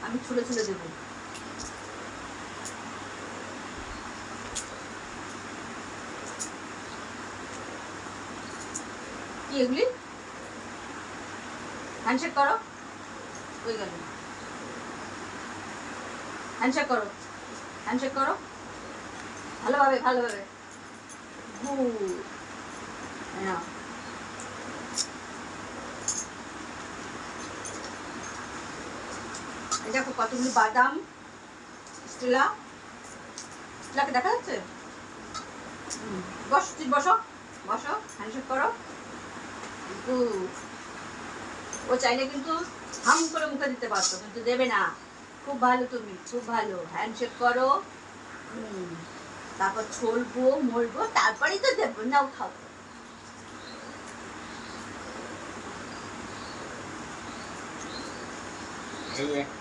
আমি ছুলে ছুলে দেবো। কি এগুলি? হ্যান্ডশেক করো। হয়ে গেল। হ্যান্ডশেক করো, হ্যান্ডশেক করো ভালোভাবে ভালোভাবে। গুড। নাও এই দেখো কতগুলি বাদাম। স্টেলাকে দেখা যাচ্ছে? বস, তুই বসো বসো, হ্যান্ডশেক করো। গুড। ও চাইলে কিন্তু হাম করে মুখে দিতে পারতো, কিন্তু দেবে না। খুব ভালো, তুমি খুব ভালো। হ্যান্ডশেক করো। তারপর ছলবো মরবো, তারপরেই তো দেবো। নাও খাও। এই একটা